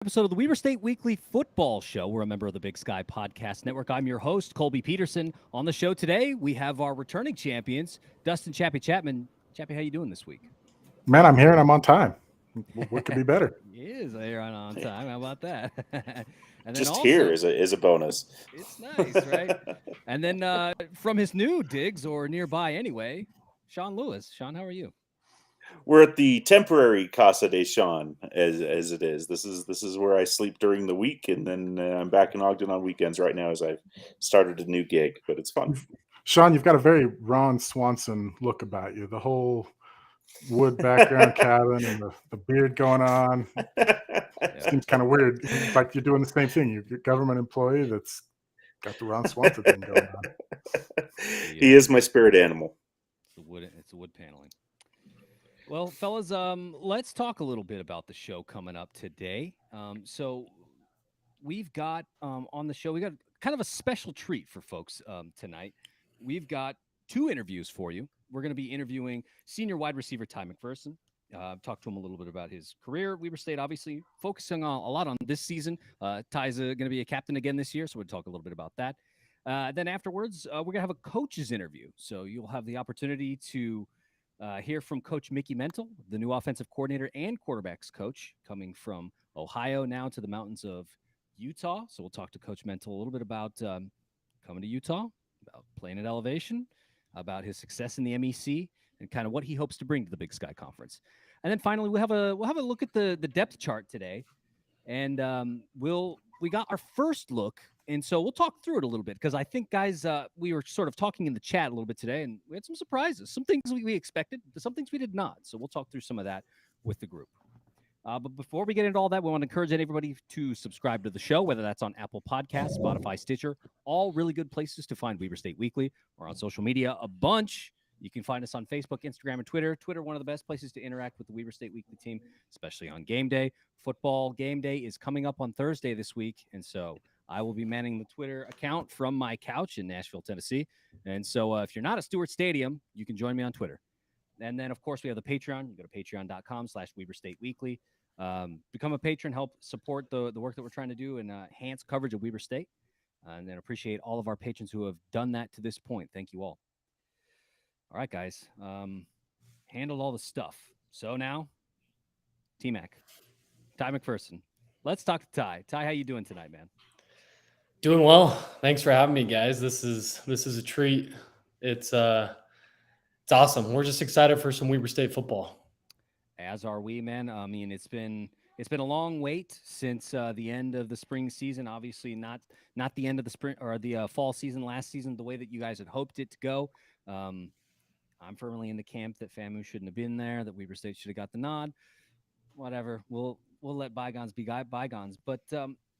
Episode of the Weber State Weekly Football Show. We're a member of the Big Sky Podcast Network. I'm your host, Colby Peterson. On the show today, we have our returning champions, Dustin Chappie Chapman. Chappie, how you doing this week? Man, I'm here and I'm on time. What could be better? He is here on time. How about that? And then Just also, here is a bonus. it's nice, right? And then from his new digs, or nearby anyway, Sean Lewis. Sean, how are you? We're at the temporary Casa de Sean, as it is. This is where I sleep during the week, and then I'm back in Ogden on weekends right now as I've started a new gig. But it's fun. Sean, you've got a very Ron Swanson look about you. The whole wood background cabin and the beard going on. Seems kind of weird. It's like you're doing the same thing. You're a government employee that's got the Ron Swanson thing going on. He is my spirit animal. It's the wood paneling. Well, fellas, let's talk a little bit about the show coming up today. So we've got on the show, we got kind of a special treat for folks tonight. We've got two interviews for you. We're going to be interviewing senior wide receiver Ty MacPherson. Talked to him a little bit about his career at Weber State, obviously focusing on a lot on this season. Ty's going to be a captain again this year, so we'll talk a little bit about that. Then afterwards, we're going to have a coach's interview. So you'll have the opportunity to hear from Coach Mickey Mental, the new offensive coordinator and quarterbacks coach, coming from Ohio now to the mountains of Utah. So we'll talk to Coach Mental a little bit about coming to Utah, about playing at elevation, about his success in the MEC, and kind of what he hopes to bring to the Big Sky Conference. And then finally, we'll have a look at the depth chart today, and we got our first look. And so we'll talk through it a little bit because I think, guys, we were sort of talking in the chat a little bit today, and we had some surprises, some things we expected, some things we did not. So we'll talk through some of that with the group. But before we get into all that, we want to encourage everybody to subscribe to the show, whether that's on Apple Podcasts, Spotify, Stitcher, all really good places to find Weber State Weekly, or on social media, a bunch. You can find us on Facebook, Instagram, and Twitter. Twitter, one of the best places to interact with the Weber State Weekly team, especially on game day. Football game day is coming up on Thursday this week, and so I will be manning the Twitter account from my couch in Nashville, Tennessee. And so if you're not at Stewart Stadium, you can join me on Twitter. And then, of course, we have the Patreon. You go to patreon.com/Weber State Weekly. Become a patron, help support the work that we're trying to do and enhance coverage of Weber State. And then appreciate all of our patrons who have done that to this point. Thank you all. All right, guys. Handled all the stuff. So now, T-Mac, Ty MacPherson. Let's talk to Ty. Ty, how you doing tonight, man? Doing well. Thanks for having me, guys. This is a treat. It's awesome. We're just excited for some Weber State football. As are we, man. I mean, it's been a long wait since the end of the spring season. Obviously, not the end of the spring or the fall season last season, the way that you guys had hoped it to go. I'm firmly in the camp that FAMU shouldn't have been there, that Weber State should have got the nod. Whatever. We'll let bygones be bygones. But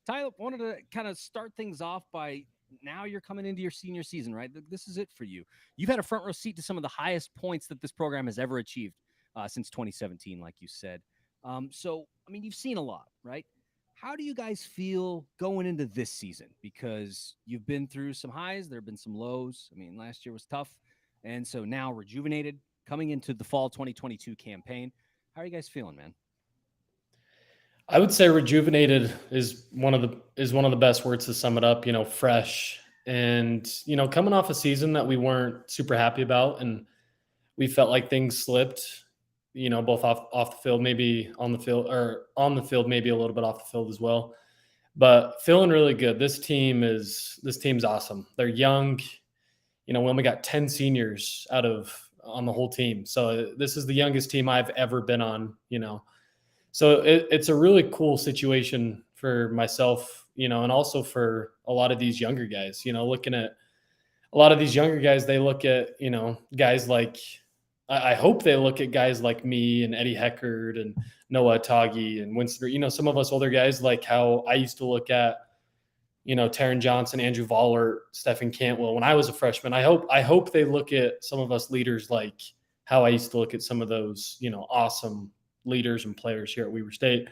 Tyler, wanted to kind of start things off by now you're coming into your senior season, right? This is it for you. You've had a front row seat to some of the highest points that this program has ever achieved since 2017, like you said. So, I mean, you've seen a lot, right? How do you guys feel going into this season? Because you've been through some highs, there have been some lows. I mean, last year was tough. And so now rejuvenated, coming into the fall 2022 campaign. How are you guys feeling, man? I would say rejuvenated is one of the best words to sum it up, fresh and, coming off a season that we weren't super happy about and we felt like things slipped, both off the field, maybe on the field or on the field, maybe a little bit off the field as well, but feeling really good. This team's awesome. They're young. We only got 10 seniors on the whole team. So this is the youngest team I've ever been on, So it's a really cool situation for myself, and also for a lot of these younger guys, looking at a lot of these younger guys, they look at, guys like, I hope they look at guys like me and Eddie Heckard and Noah Tagi and Winston, some of us older guys, like how I used to look at, Taron Johnson, Andrew Vollert, Stephen Cantwell when I was a freshman. I hope they look at some of us leaders like how I used to look at some of those, awesome leaders and players here at Weber State.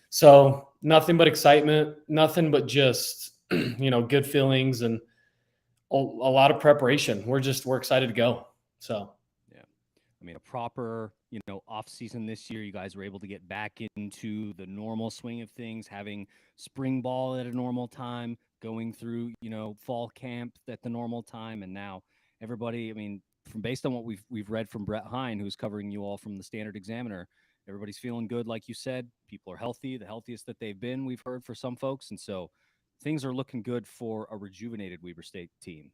So nothing but excitement, nothing but just, good feelings and a lot of preparation. We're excited to go. So, yeah, I mean, a proper, off season this year, you guys were able to get back into the normal swing of things, having spring ball at a normal time, going through, fall camp at the normal time. And now everybody, I mean, from based on what we've read from Brett Hine, who's covering you all from the Standard Examiner, everybody's feeling good. Like you said, people are healthy, the healthiest that they've been, we've heard, for some folks. And so things are looking good for a rejuvenated Weber State team.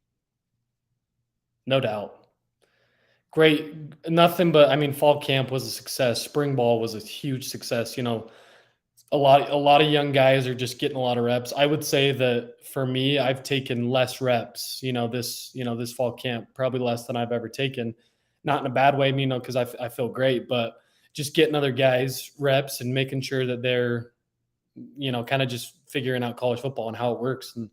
No doubt. Great. Nothing but, I mean, fall camp was a success. Spring ball was a huge success. A lot of young guys are just getting a lot of reps. I would say that for me, I've taken less reps, this fall camp, probably less than I've ever taken. Not in a bad way, because I feel great, but just getting other guys reps and making sure that they're, kind of just figuring out college football and how it works. And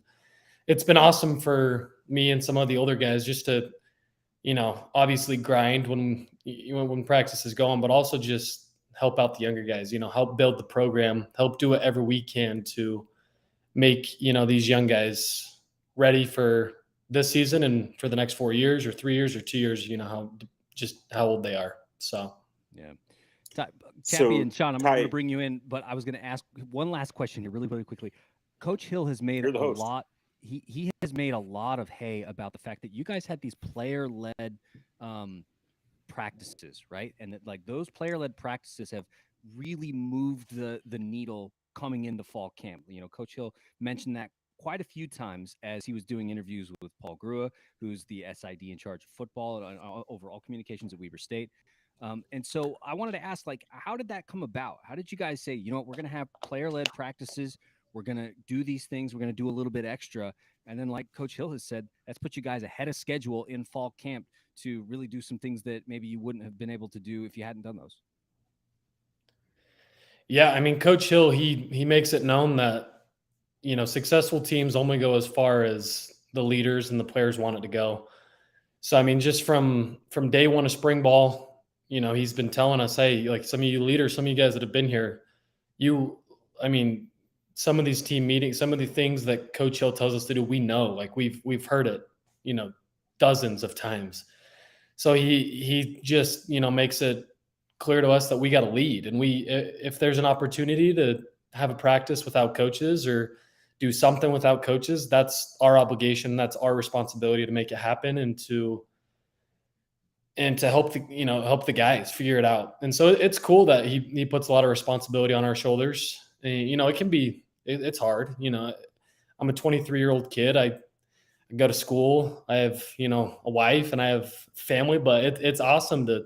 it's been awesome for me and some of the older guys just to, obviously grind when practice is going, but also just help out the younger guys, help build the program, help do whatever we can to make, these young guys ready for this season and for the next 4 years or 3 years or 2 years, how old they are. So, yeah. Cappy So, and Sean, I'm going Ty, to bring you in, but I was going to ask one last question here really, really quickly. Coach Hill has made you're the a host. lot. He has made a lot of hay about the fact that you guys had these player-led practices, right? And that, like, those player-led practices have really moved the needle coming into fall camp. Coach Hill mentioned that quite a few times as he was doing interviews with Paul Grua, who's the SID in charge of football and overall communications at Weber State. And so I wanted to ask, like, how did that come about? How did you guys say, we're going to have player-led practices, we're going to do these things, we're going to do a little bit extra, and then, like Coach Hill has said, that's put you guys ahead of schedule in fall camp to really do some things that maybe you wouldn't have been able to do if you hadn't done those? Yeah, I mean, Coach Hill, he makes it known that, successful teams only go as far as the leaders and the players want it to go. So, I mean, just from day one of spring ball, he's been telling us, hey, like, some of you leaders, some of you guys that have been here, some of these team meetings, some of the things that Coach Hill tells us to do, we know, like, we've heard it, dozens of times. So he just, makes it clear to us that we got to lead. And if there's an opportunity to have a practice without coaches or do something without coaches, that's our obligation. That's our responsibility to make it happen and to help the guys figure it out. And so it's cool that he puts a lot of responsibility on our shoulders. And, it can be, it's hard. I'm a 23-year-old kid. I go to school. I have, a wife and I have family, but it's awesome to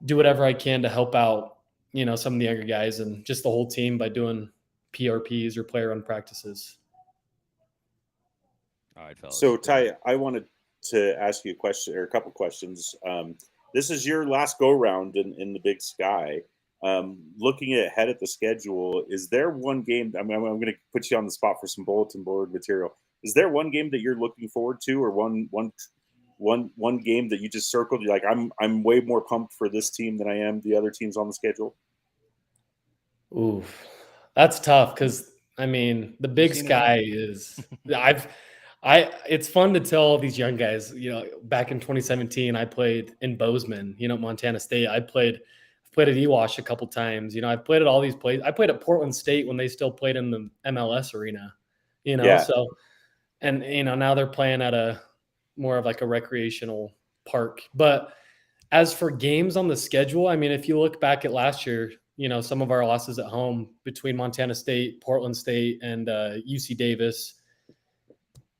do whatever I can to help out, some of the younger guys and just the whole team by doing PRPs or player run practices. All right, fellas. So, Ty, I wanted to ask you a question or a couple questions. This is your last go round in the Big Sky. Looking ahead at the schedule, is there one game? I'm going to put you on the spot for some bulletin board material. Is there one game that you're looking forward to, or one game that you just circled? You're like, I'm way more pumped for this team than I am the other teams on the schedule. Ooh, that's tough because the Big Sky is. It's fun to tell all these young guys. Back in 2017, I played in Bozeman, Montana State. I've played at Ewash a couple times. I've played at all these places. I played at Portland State when they still played in the MLS arena. Yeah. So, and now they're playing at a more of like a recreational park. But as for games on the schedule, if you look back at last year, some of our losses at home between Montana State, Portland State, and UC Davis.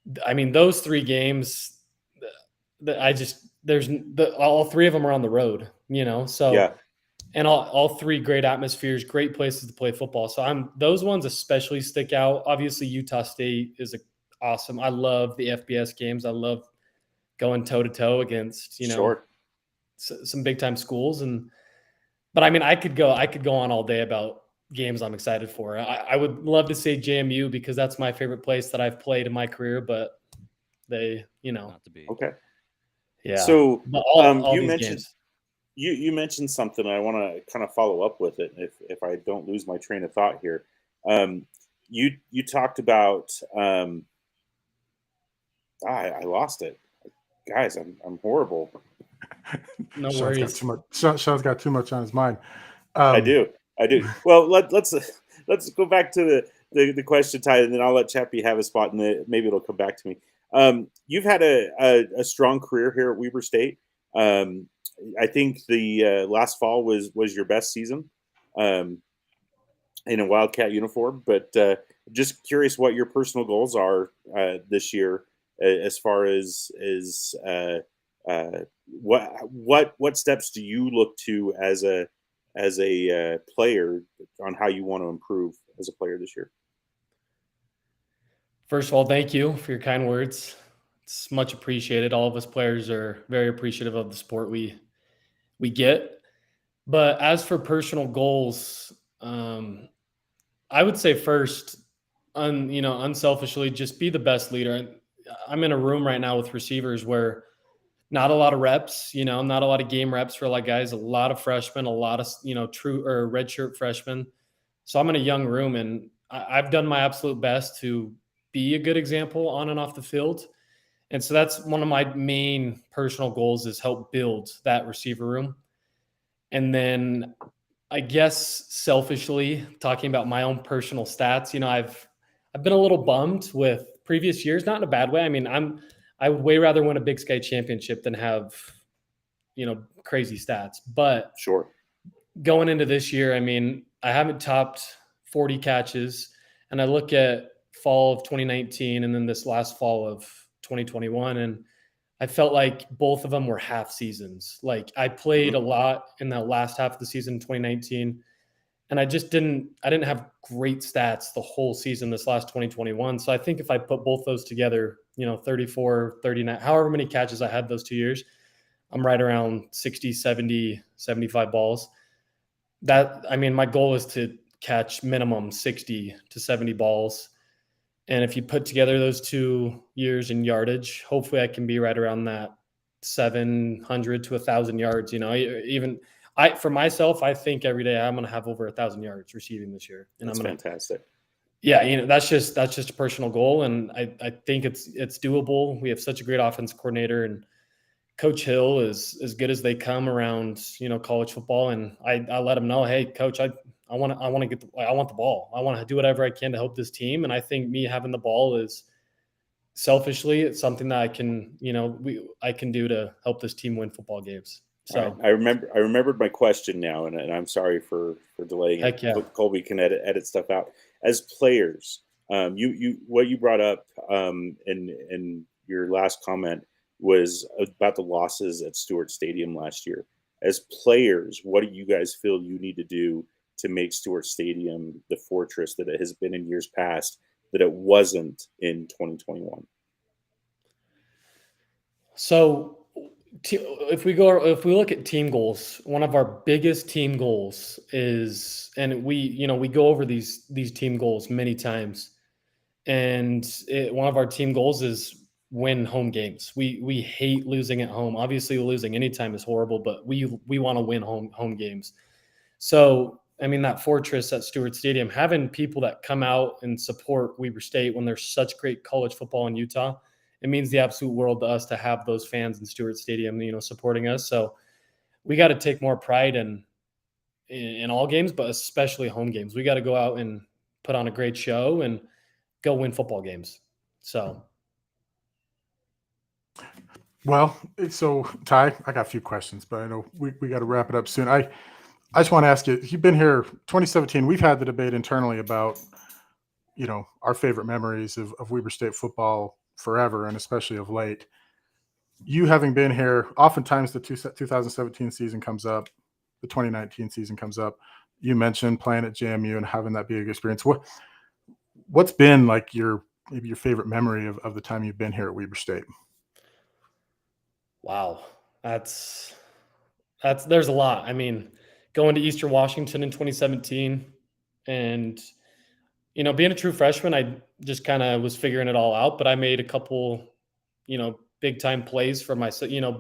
Those three games, all three of them are on the road, so, yeah. And all three great atmospheres, great places to play football. So those ones especially stick out. Obviously, Utah State is awesome. I love the FBS games. I love going toe to toe against, Sure. some big time schools. But I could go on all day about games I'm excited for. I would love to say JMU because that's my favorite place that I've played in my career, but they, Not to be. Okay. yeah. So all you these mentioned games. you mentioned something. I want to kind of follow up with it if I don't lose my train of thought here. You talked about I lost it, guys. I'm horrible. No Sean's got worries. too much. Sean's got too much on his mind. I do. Well, let's go back to the question, Ty, and then I'll let Chappie have a spot, and maybe it'll come back to me. You've had a strong career here at Weber State. I think the last fall was your best season in a Wildcat uniform. But just curious what your personal goals are this year, as far as what steps do you look to as a player on how you want to improve as a player this year? First of all, thank you for your kind words. It's much appreciated. All of us players are very appreciative of the sport we get. But as for personal goals, I would say first, unselfishly, just be the best leader. I'm in a room right now with receivers where not a lot of reps, not a lot of game reps for a lot of guys, a lot of freshmen, a lot of, true or redshirt freshmen. So I'm in a young room, and I've done my absolute best to be a good example on and off the field. And so that's one of my main personal goals, is help build that receiver room. And then I guess selfishly, talking about my own personal stats, I've been a little bummed with previous years, not in a bad way. I mean, I would way rather win a Big Sky championship than have, crazy stats. But Sure. going into this year, I mean, I haven't topped 40 catches, and I look at fall of 2019 and then this last fall of 2021, and I felt like both of them were half seasons. Like, I played a lot in that last half of the season, 2019, and I didn't have great stats the whole season this last 2021. So I think if I put both those together, 34, 39, however many catches I had those 2 years, I'm right around 60, 70, 75 balls. My goal is to catch minimum 60 to 70 balls. And if you put together those 2 years in yardage, hopefully I can be right around that 700 to 1,000 yards. For myself, I think every day I'm going to have over 1,000 yards receiving this year. And That's fantastic. Yeah, that's just a personal goal, and I think it's doable. We have such a great offense coordinator, and Coach Hill is as good as they come around, college football. And I let him know, hey, Coach, I want the ball. I want to do whatever I can to help this team. And I think me having the ball is selfishly, it's something that I can do to help this team win football games. So right. I remembered my question now, and I'm sorry for delaying it. Yeah. Colby can edit stuff out. As players, what you brought up in your last comment was about the losses at Stewart Stadium last year. As players, what do you guys feel you need to do to make Stewart Stadium the fortress that it has been in years past, that it wasn't in 2021? So if we look at team goals, one of our biggest team goals is, and we go over these team goals many times, and one of our team goals is win home games. We hate losing at home. Obviously, losing anytime is horrible, but we want to win home games. So, that fortress at Stewart Stadium, having people that come out and support Weber State when there's such great college football in Utah, it means the absolute world to us to have those fans in Stewart Stadium, supporting us. So we got to take more pride in all games, but especially home games. We got to go out and put on a great show and go win football games. So. Well, so Ty, I got a few questions, but I know we got to wrap it up soon. I just want to ask you, you've been here 2017. We've had the debate internally about, our favorite memories of Weber State football forever, and especially of late. You having been here, oftentimes the 2017 season comes up, the 2019 season comes up. You mentioned playing at JMU and having that be a good experience. What's been like maybe your favorite memory of the time you've been here at Weber State? Wow. There's a lot. Going to Eastern Washington in 2017 and, being a true freshman, I just kind of was figuring it all out, but I made a couple, big time plays for my,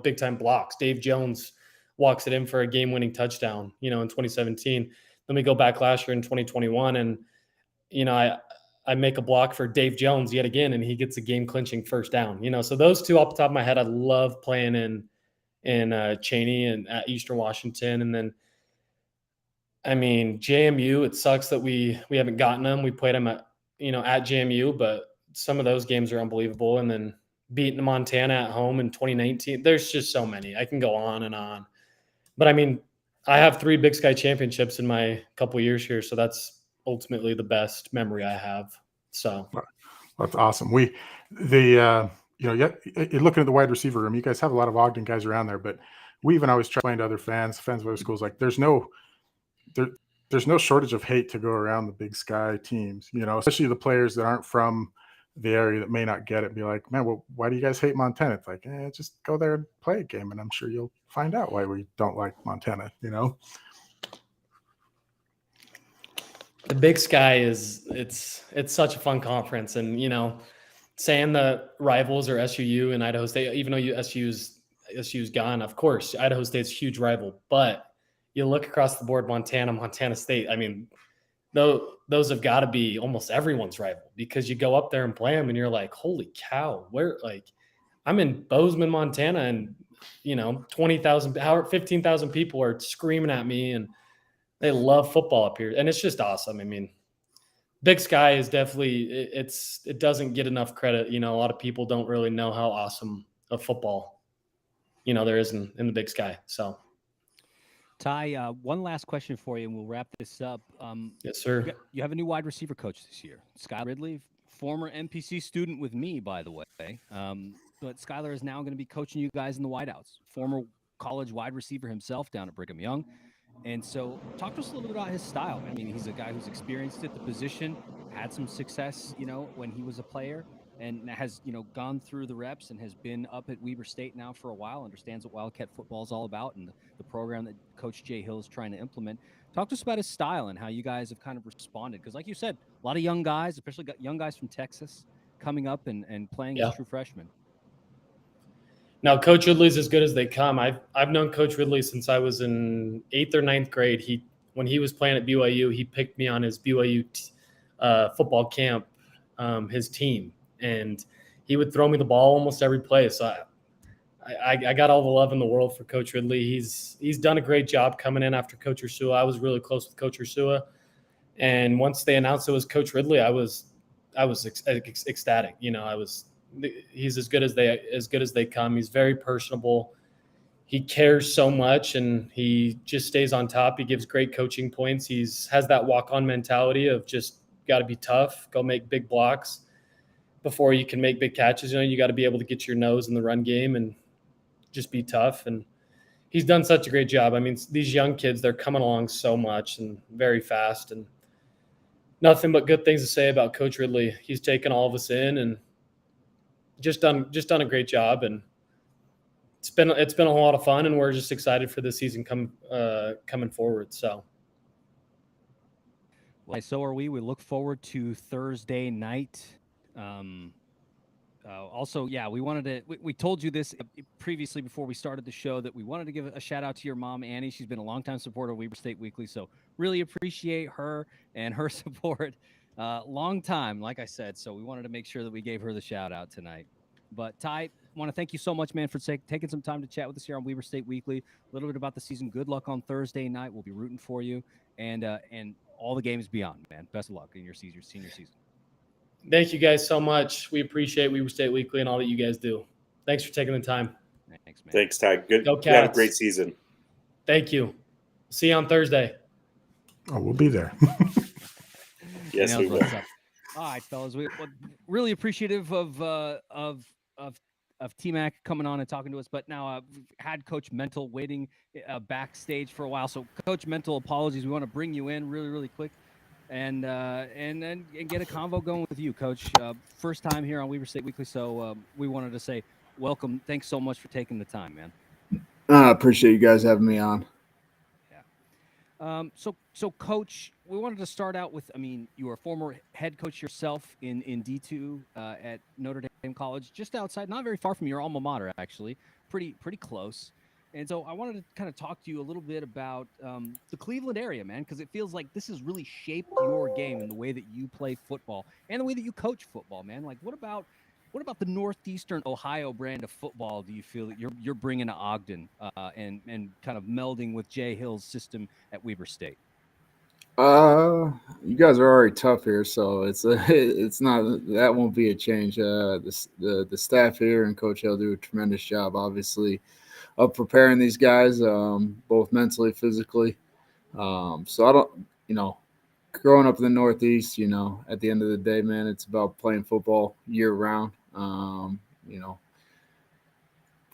big time blocks. Dave Jones walks it in for a game winning touchdown, in 2017. Then we go back last year in 2021 and, I make a block for Dave Jones yet again, and he gets a game clinching first down, so those two off the top of my head, I love playing in in Cheney and at Eastern Washington. And then, I mean, JMU, it sucks that we haven't gotten them. We played them at JMU, but some of those games are unbelievable. And then beating Montana at home in 2019. There's just so many. I can go on and on. But I mean, I have 3 Big Sky championships in my couple years here, so that's ultimately the best memory I have. So That's awesome. Looking at the wide receiver room, you guys have a lot of Ogden guys around there, but we even always try to explain to other fans of other schools, like there's no shortage of hate to go around the Big Sky teams, especially the players that aren't from the area that may not get it. Be like, man, well, why do you guys hate Montana? It's like, just go there and play a game, and I'm sure you'll find out why we don't like Montana. the Big Sky it's such a fun conference, and saying the rivals are SUU and Idaho State, even though SU's gone, of course, Idaho State's a huge rival, but you look across the board, Montana State, I mean, those have got to be almost everyone's rival, because you go up there and play them and you're like, holy cow, I'm in Bozeman, Montana, and 20,000, 15,000 people are screaming at me, and they love football up here, and it's just awesome. I mean, Big Sky is definitely, it doesn't get enough credit. A lot of people don't really know how awesome of football there is in the Big Sky. So Ty, one last question for you, and we'll wrap this up. Yes, sir. You have a new wide receiver coach this year, Skylar Ridley, former MPC student with me, by the way. But Skylar is now going to be coaching you guys in the wideouts. Former college wide receiver himself down at Brigham Young. And so talk to us a little bit about his style. I mean, he's a guy who's experienced at the position, had some success, when he was a player, and has, gone through the reps and has been up at Weber State now for a while, understands what Wildcat football is all about and the program that Coach Jay Hill is trying to implement. Talk to us about his style and how you guys have kind of responded. Because like you said, a lot of young guys, especially young guys from Texas, coming up and playing as true freshmen. Now, Coach Ridley's as good as they come. I've known Coach Ridley since I was in 8th or 9th grade. When he was playing at BYU, he picked me on his BYU football camp, his team, and he would throw me the ball almost every play. So I got all the love in the world for Coach Ridley. He's done a great job coming in after Coach Ursua. I was really close with Coach Ursua, and once they announced it was Coach Ridley, I was ecstatic. He's as good as they come. He's very personable. He cares so much, and he just stays on top. He gives great coaching points. Has that walk-on mentality of just got to be tough, go make big blocks before you can make big catches. You got to be able to get your nose in the run game and just be tough. And he's done such a great job. I mean, these young kids, they're coming along so much and very fast, and nothing but good things to say about Coach Ridley. He's taken all of us in and just done a great job, and it's been a whole lot of fun, and we're just excited for this season coming forward. So, well, so are we. We look forward to Thursday night. Also, we wanted to. We told you this previously before we started the show that we wanted to give a shout out to your mom, Annie. She's been a longtime supporter of Weber State Weekly, so really appreciate her and her support. Long time, like I said, so we wanted to make sure that we gave her the shout out tonight. But Ty, want to thank you so much, man, for taking some time to chat with us here on Weber State Weekly. A little bit about the season. Good luck on Thursday night. We'll be rooting for you, and all the games beyond, man. Best of luck in your senior season. Thank you guys so much. We appreciate Weber State Weekly and all that you guys do. Thanks for taking the time. Thanks, man. Thanks, Ty. Good. Go Cats. You have a great season. Thank you. See you on Thursday. Oh, we'll be there. Yes, we will. All right, fellas. We're really appreciative of T Mac coming on and talking to us. But now we've had Coach Mental waiting backstage for a while. So, Coach Mental, apologies. We want to bring you in really, really quick and get a convo going with you, Coach. First time here on Weber State Weekly, so we wanted to say welcome. Thanks so much for taking the time, man. I appreciate you guys having me on. So Coach, we wanted to start out with, you were a former head coach yourself in D2 at Notre Dame College, just outside, not very far from your alma mater, actually, pretty close. And so I wanted to kind of talk to you a little bit about the Cleveland area, man, because it feels like this has really shaped your game and the way that you play football and the way that you coach football, man. Like, what about What about the Northeastern Ohio brand of football do you feel that you're bringing to Ogden and kind of melding with Jay Hill's system at Weber State? You guys are already tough here, so it's not that won't be a change. The staff here and Coach Hill do a tremendous job, obviously, of preparing these guys, both mentally, physically. So I don't, growing up in the Northeast, at the end of the day, man, it's about playing football year round. You know,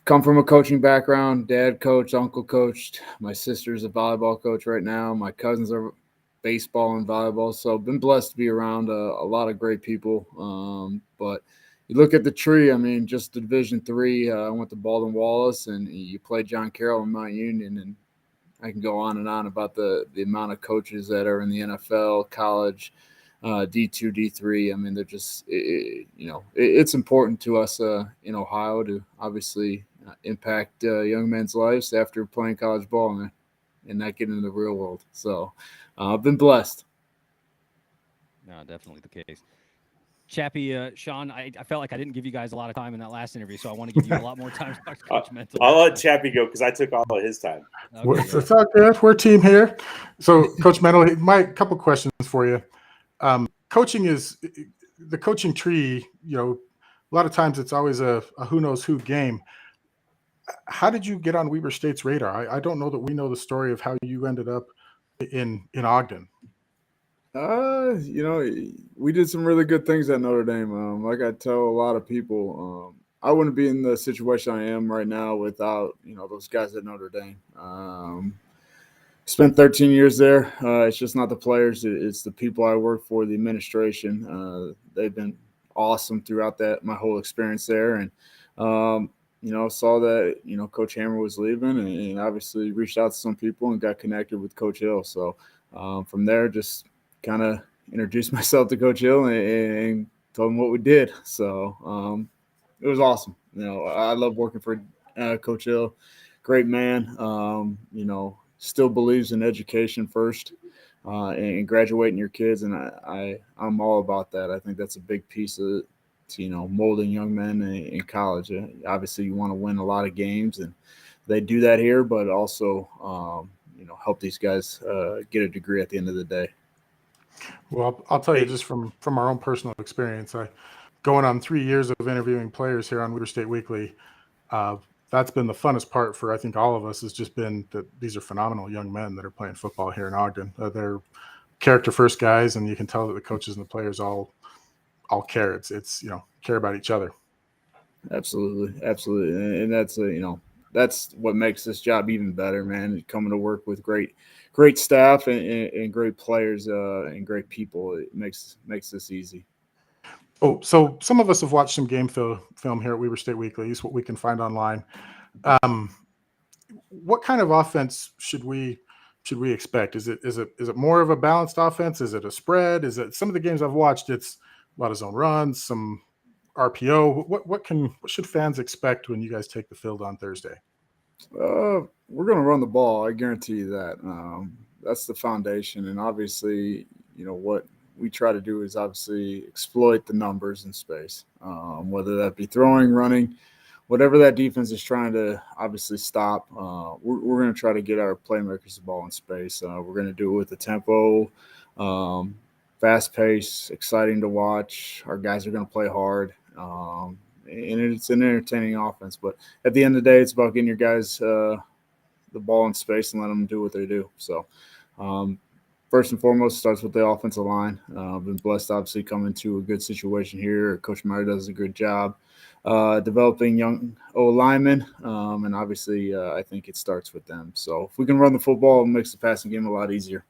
come from a coaching background. Dad coached, uncle coached. My sister's a volleyball coach right now. My cousins are baseball and volleyball. So I've been blessed to be around a lot of great people. But you look at the tree. I mean, just the Division III. I went to Baldwin Wallace, and you played John Carroll in Mount Union, and I can go on and on about the amount of coaches that are in the NFL, college, D2, D3. I mean, they're just, it's important to us in Ohio to obviously impact young men's lives after playing college ball and not get into the real world. So I've been blessed. No, definitely the case. Chappie, Sean, I felt like I didn't give you guys a lot of time in that last interview, so I want to give you a lot more time to talk to Coach Mental. I'll let Chappie go because I took all of his time. Okay, it's all good. We're a team here. So, Coach Mental, my couple questions for you. Coaching is the coaching tree. A lot of times it's always a who knows who game. How did you get on Weber State's radar? I don't know that we know the story of how you ended up in Ogden. We did some really good things at Notre Dame. Like I tell a lot of people, I wouldn't be in the situation I am right now without, those guys at Notre Dame. Spent 13 years there. It's just not the players. It's the people I work for, the administration. They've been awesome throughout my whole experience there. And, saw that, Coach Hammer was leaving and obviously reached out to some people and got connected with Coach Hill. So from there, just kind of introduced myself to Coach Hill and told him what we did. So it was awesome. I love working for Coach Hill. Great man. Still believes in education first and graduating your kids. And I'm all about that. I think that's a big piece of molding young men in college. Obviously, you want to win a lot of games, and they do that here, but also, help these guys get a degree at the end of the day. Well, I'll tell you just from our own personal experience, going on 3 years of interviewing players here on Weber State Weekly, that's been the funnest part for I think all of us has just been that these are phenomenal young men that are playing football here in Ogden. They're character first guys, and you can tell that the coaches and the players all care. It's care about each other. Absolutely, and that's that's what makes this job even better, man. Coming to work with great staff and great players and great people, it makes this easy. Oh, so some of us have watched some game film here at Weber State Weekly. Is what we can find online. What kind of offense should we expect? Is it more of a balanced offense? Is it a spread? Is it some of the games I've watched? It's a lot of zone runs, some RPO. What should fans expect when you guys take the field on Thursday? We're going to run the ball. I guarantee you that. That's the foundation, and obviously, what we try to do is obviously exploit the numbers in space, whether that be throwing, running, whatever that defense is trying to obviously stop. We're going to try to get our playmakers the ball in space. We're going to do it with the tempo, fast pace, exciting to watch. Our guys are going to play hard, and it's an entertaining offense. But at the end of the day, it's about getting your guys the ball in space and letting them do what they do. So first and foremost, starts with the offensive line. I've been blessed, obviously, coming to a good situation here. Coach Meyer does a good job developing young O-linemen, and obviously I think it starts with them. So if we can run the football, it makes the passing game a lot easier.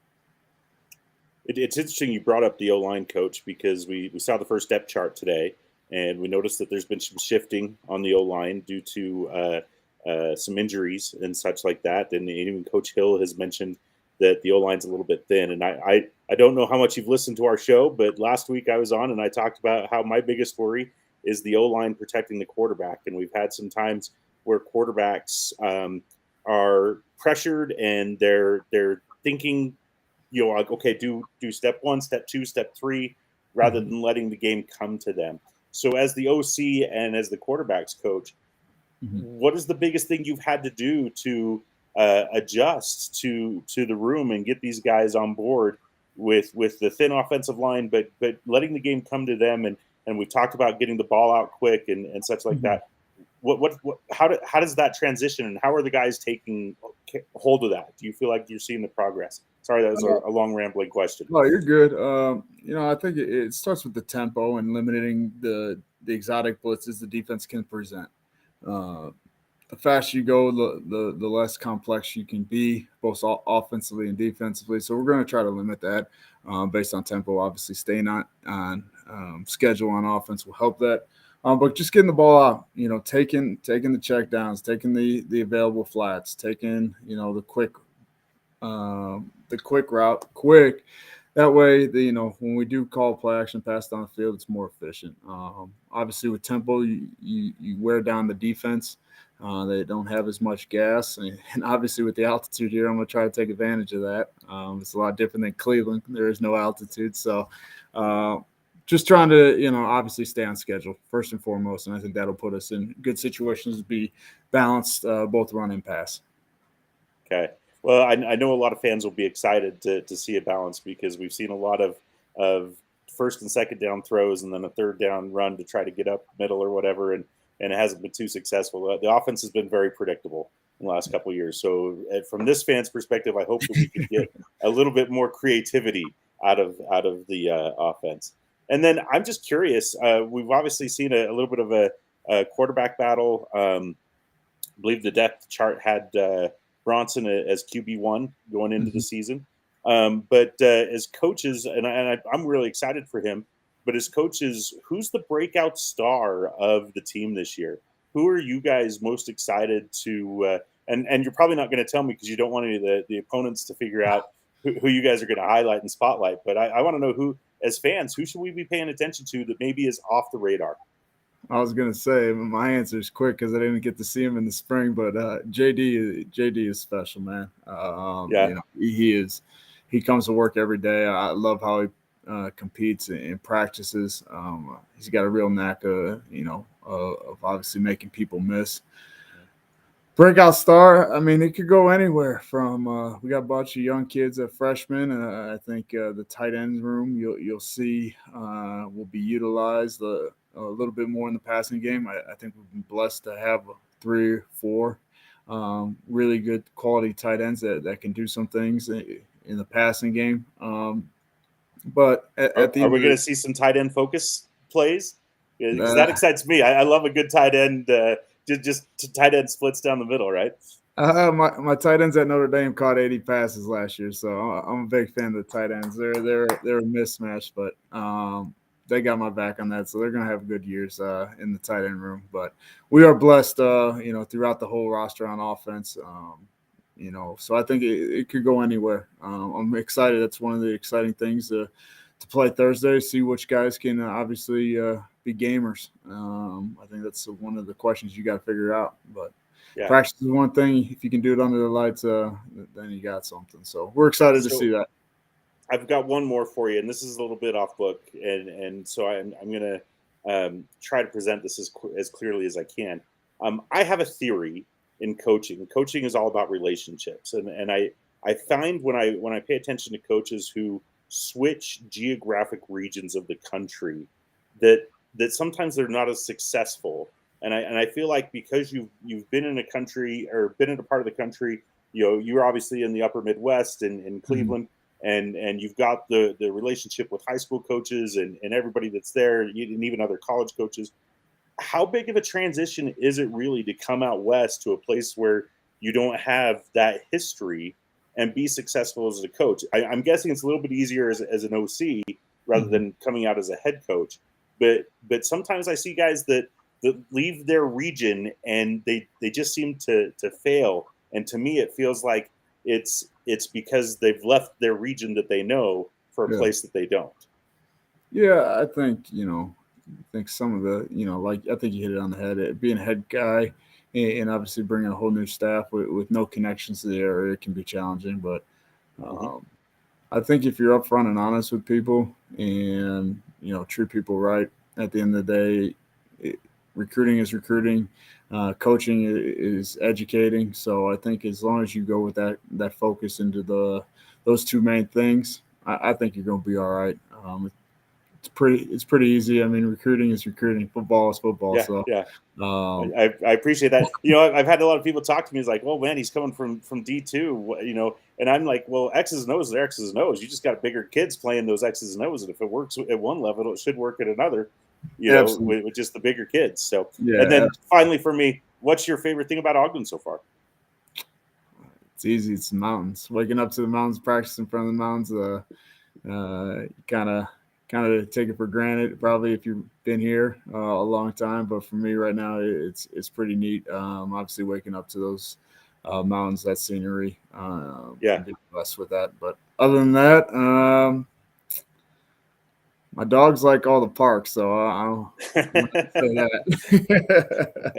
It's interesting you brought up the O-line, Coach, because we saw the first depth chart today, and we noticed that there's been some shifting on the O-line due to some injuries and such like that. And even Coach Hill has mentioned that the O-line's a little bit thin. And I don't know how much you've listened to our show, but last week I was on and I talked about how my biggest worry is the O-line protecting the quarterback. And we've had some times where quarterbacks are pressured and they're thinking, like, okay, do step one, step two, step three, rather than letting the game come to them. So as the OC and as the quarterbacks coach, what is the biggest thing you've had to do to adjust to the room and get these guys on board with the thin offensive line, but letting the game come to them? And we've talked about getting the ball out quick and such like that. How does that transition, and how are the guys taking hold of that? Do you feel like you're seeing the progress? Sorry, that was a long rambling question. No, you're good. I think it starts with the tempo and limiting the exotic blitzes the defense can present. The faster you go, the less complex you can be, both offensively and defensively. So we're going to try to limit that based on tempo. Obviously, staying on schedule on offense will help that. But just getting the ball out, taking the check downs, taking the available flats, taking the quick route quick. That way, when we do call play action pass down the field, it's more efficient. Obviously, with tempo, you wear down the defense. They don't have as much gas, and obviously with the altitude here, I'm going to try to take advantage of that. It's a lot different than Cleveland. There is no altitude, so just trying to obviously stay on schedule first and foremost, and I think that'll put us in good situations to be balanced, both run and pass. Okay. Well, I know a lot of fans will be excited to see a balance, because we've seen a lot of first and second down throws and then a third down run to try to get up middle or whatever, and it hasn't been too successful. The offense has been very predictable in the last couple of years. So from this fan's perspective, I hope that we can get a little bit more creativity out of the offense. And then I'm just curious, we've obviously seen a little bit of a quarterback battle. I believe the depth chart had Bronson as QB1 going into the season. But as coaches, and I'm really excited for him, but as coaches, who's the breakout star of the team this year? Who are you guys most excited to and you're probably not going to tell me because you don't want any of the opponents to figure out who you guys are going to highlight and spotlight. But I want to know who, as fans, who should we be paying attention to that maybe is off the radar? I was going to say, my answer is quick because I didn't get to see him in the spring, but JD is special, man. He is. He comes to work every day. I love how he competes and practices. He's got a real knack of obviously making people miss. Breakout star, I mean, it could go anywhere from we got a bunch of young kids at freshmen. I think the tight end room you'll see will be utilized a little bit more in the passing game. I think we've been blessed to have 3 or 4 really good quality tight ends that can do some things in the passing game. But at the are we going to see some tight end focus plays? Because that excites me. I love a good tight end. Just tight end splits down the middle, right? My tight ends at Notre Dame caught 80 passes last year, so I'm a big fan of the tight ends. They're a mismatch, but they got my back on that, so they're going to have good years in the tight end room. But we are blessed, throughout the whole roster on offense. So I think it could go anywhere. I'm excited. That's one of the exciting things to play Thursday, see which guys can obviously be gamers. I think that's one of the questions you got to figure out. But practice is one thing. If you can do it under the lights, then you got something. So we're excited to see that. I've got one more for you, and this is a little bit off book, and so I'm going to try to present this as clearly as I can. I have a theory in coaching. Coaching is all about relationships, and I find when I pay attention to coaches who switch geographic regions of the country, that sometimes they're not as successful. And I feel like because you've been in a country or been in a part of the country, you're obviously in the upper Midwest in Cleveland, and you've got the relationship with high school coaches and everybody that's there, and even other college coaches. How big of a transition is it really to come out west to a place where you don't have that history and be successful as a coach? I'm guessing it's a little bit easier as an OC rather than coming out as a head coach. But sometimes I see guys that leave their region and they just seem to fail. And to me, it feels like it's because they've left their region that they know for a place that they don't. Yeah, I think, some of the, I think you hit it on the head. Being a head guy and obviously bringing a whole new staff with no connections to the area can be challenging. But I think if you're upfront and honest with people and, treat people right, at the end of the day, recruiting is recruiting. Coaching is educating. So I think as long as you go with that focus into those two main things, I think you're going to be all right. It's pretty easy. I mean, recruiting is recruiting. Football is football. Yeah, So yeah. um, I appreciate that. I've had a lot of people talk to me. It's like, oh man, he's coming from D2, and I'm like, well, X's and O's are X's and O's. You just got bigger kids playing those X's and O's, and if it works at one level, it should work at another. With just the bigger kids. So, yeah, and then finally for me, what's your favorite thing about Ogden so far? it's easy. It's the mountains. Waking up to the mountains, practicing in front of the mountains. Kind of take it for granted, probably if you've been here a long time. But for me right now, it's pretty neat. Obviously, waking up to those mountains, that scenery. Yeah, blessed with that. But other than that, my dogs like all the parks, so I'm say that.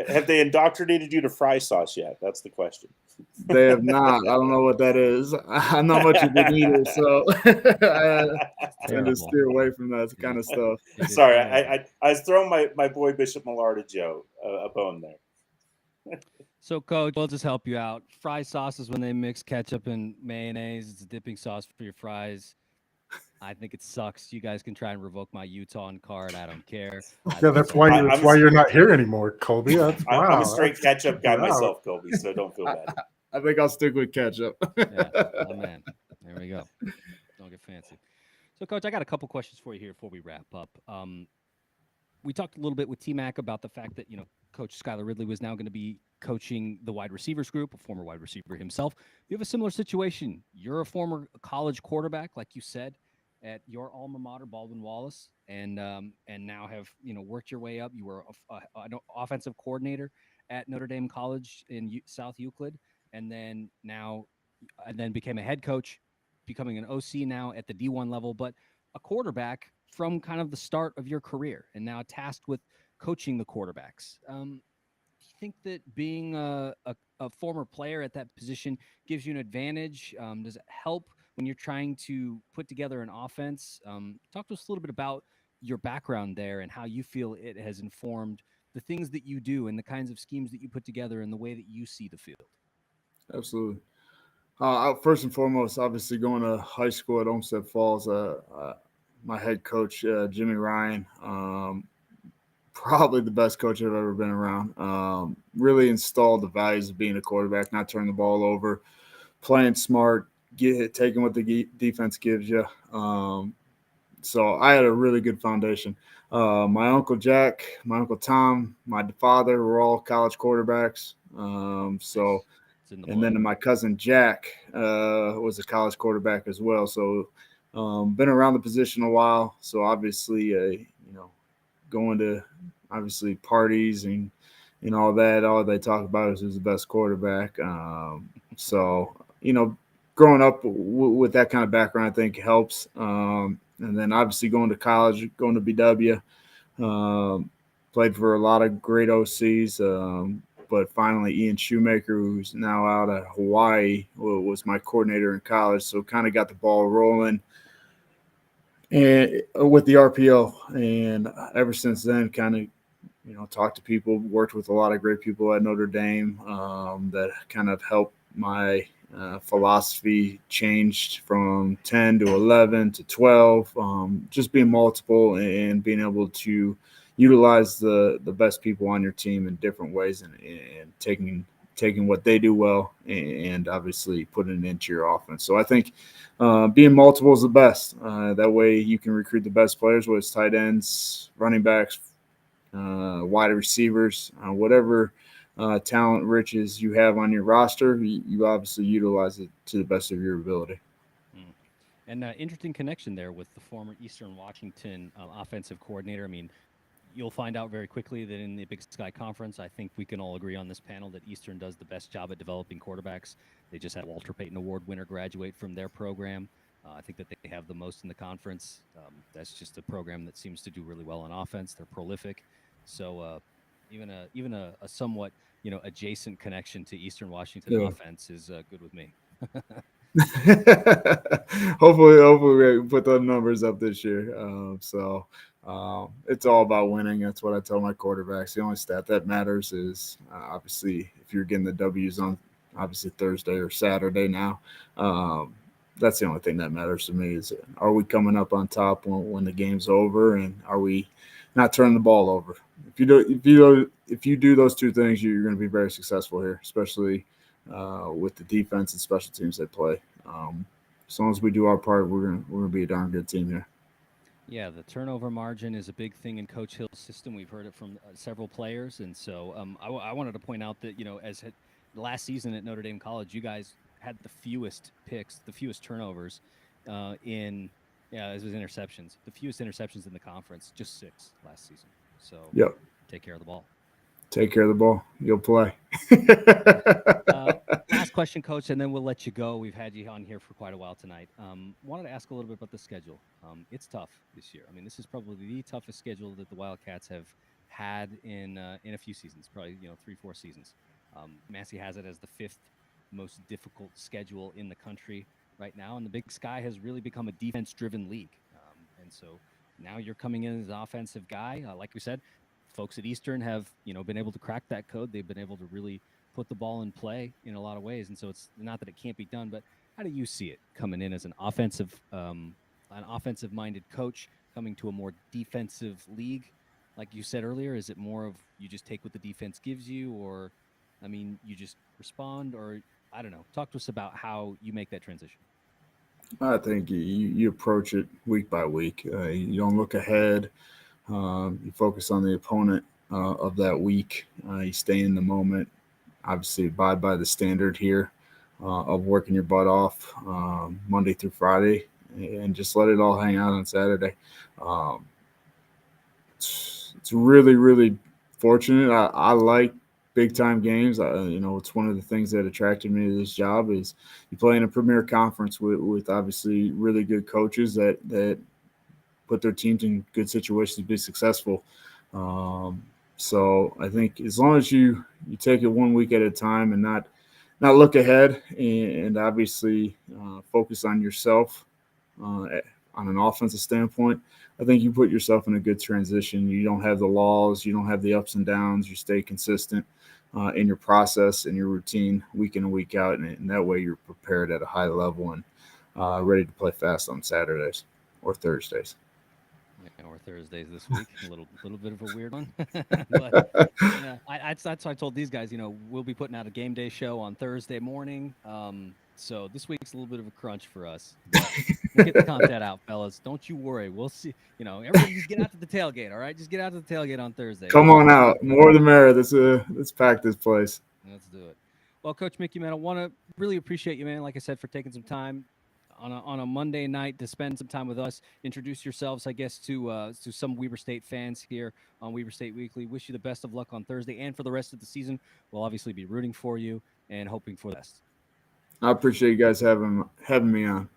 Have they indoctrinated you to fry sauce yet? That's the question. They have not. I don't know what that is. I'm not much of an eater, so I tend to steer away from that kind of stuff. Sorry, I was throwing my boy Bishop Millard Joe a bone there. So, Coach, we'll just help you out. Fry sauces, when they mix ketchup and mayonnaise, it's a dipping sauce for your fries. I think it sucks. You guys can try and revoke my Utah card. I don't care. Yeah, that's why you're not here anymore, Colby. Wow, I'm a straight ketchup guy myself, Colby, so don't feel bad. I think I'll stick with ketchup. Yeah, oh man. There we go. Don't get fancy. So, Coach, I got a couple questions for you here before we wrap up. We talked a little bit with T-Mac about the fact that, Coach Skylar Ridley was now going to be coaching the wide receivers group, a former wide receiver himself. You have a similar situation. You're a former college quarterback, like you said, at your alma mater, Baldwin Wallace, and now have worked your way up. You were an offensive coordinator at Notre Dame College in South Euclid, and then became a head coach, becoming an OC now at the D1 level, but a quarterback from kind of the start of your career, and now tasked with coaching the quarterbacks. Do you think that being a former player at that position gives you an advantage? Does it help when you're trying to put together an offense? Talk to us a little bit about your background there and how you feel it has informed the things that you do and the kinds of schemes that you put together and the way that you see the field. Absolutely. First and foremost, obviously going to high school at Olmsted Falls, my head coach, Jimmy Ryan, probably the best coach I've ever been around. Really installed the values of being a quarterback, not turning the ball over, playing smart, taking what the defense gives you. So I had a really good foundation. My Uncle Jack, my Uncle Tom, my father were all college quarterbacks. And then my cousin Jack was a college quarterback as well. So been around the position a while. So obviously, going to obviously parties and all that, all they talk about is who's the best quarterback. Growing up with that kind of background, I think helps. And then obviously going to college, going to BW, played for a lot of great OCs. But finally, Ian Shoemaker, who's now out at Hawaii, was my coordinator in college. So kind of got the ball rolling and with the RPO. And ever since then, kind of, talked to people, worked with a lot of great people at Notre Dame that kind of helped my philosophy changed from 10 to 11 to 12, just being multiple and being able to utilize the best people on your team in different ways and taking what they do well and obviously putting it into your offense. So I think being multiple is the best. That way you can recruit the best players, whether it's tight ends, running backs, wide receivers, whatever talent riches you have on your roster, you obviously utilize it to the best of your ability. And interesting connection there with the former Eastern Washington offensive coordinator. I mean, you'll find out very quickly that in the Big Sky Conference, I think we can all agree on this panel that Eastern does the best job at developing quarterbacks. They just had Walter Payton Award winner graduate from their program. I think that they have the most in the conference. That's just a program that seems to do really well on offense. They're prolific. So even a somewhat adjacent connection to Eastern Washington offense is good with me. Hopefully we can put those numbers up this year. So It's all about winning. That's what I tell my quarterbacks. The only stat that matters is obviously if you're getting the W's on obviously Thursday or Saturday now. That's the only thing that matters to me is are we coming up on top when the game's over, and are we not turning the ball over? If you do those two things, you're going to be very successful here, especially with the defense and special teams they play. As long as we do our part, we're gonna be a darn good team here. Yeah, the turnover margin is a big thing in Coach Hill's system. We've heard it from several players, and so I wanted to point out that last season at Notre Dame College, you guys had the fewest picks, the fewest turnovers it was interceptions, the fewest interceptions in the conference, just 6 last season. So Yep. Take care of the ball. Take care of the ball. You'll play. Last question, Coach, and then we'll let you go. We've had you on here for quite a while tonight. Wanted to ask a little bit about the schedule. It's tough this year. I mean, this is probably the toughest schedule that the Wildcats have had in a few seasons, probably 3-4 seasons. Massey has it as the 5th most difficult schedule in the country right now, and the Big Sky has really become a defense-driven league. And so now you're coming in as an offensive guy. Like we said, folks at Eastern have been able to crack that code. They've been able to really put the ball in play in a lot of ways, and so it's not that it can't be done. But how do you see it coming in as an offensive-minded coach coming to a more defensive league? Like you said earlier, is it more of you just take what the defense gives you, or you just respond, or I don't know. Talk to us about how you make that transition. I think you approach it week by week. You don't look ahead. You focus on the opponent of that week. You stay in the moment. Obviously, abide by the standard here of working your butt off Monday through Friday, and just let it all hang out on Saturday. It's really, really fortunate. I like big time games. It's one of the things that attracted me to this job is you play in a premier conference with obviously really good coaches that put their teams in good situations to be successful. So I think as long as you take it 1 week at a time and not look ahead and obviously focus on yourself on an offensive standpoint, I think you put yourself in a good transition. You don't have the laws, you don't have the ups and downs. You stay consistent in your process and your routine week in and week out, and that way you're prepared at a high level and ready to play fast on Saturdays or Thursdays. Yeah, or Thursdays this week. A little bit of a weird one. But yeah, that's why I told these guys, we'll be putting out a game day show on Thursday morning. So this week's a little bit of a crunch for us. We'll get the content out, fellas. Don't you worry. We'll see. Everybody just get out to the tailgate, all right? Just get out to the tailgate on Thursday. Come on out. More the merrier. Let's pack this place. Let's do it. Well, Coach Mickey, man, I want to really appreciate you, man, like I said, for taking some time on a Monday night to spend some time with us. Introduce yourselves, I guess, to some Weber State fans here on Weber State Weekly. Wish you the best of luck on Thursday and for the rest of the season. We'll obviously be rooting for you and hoping for the best. I appreciate you guys having me on.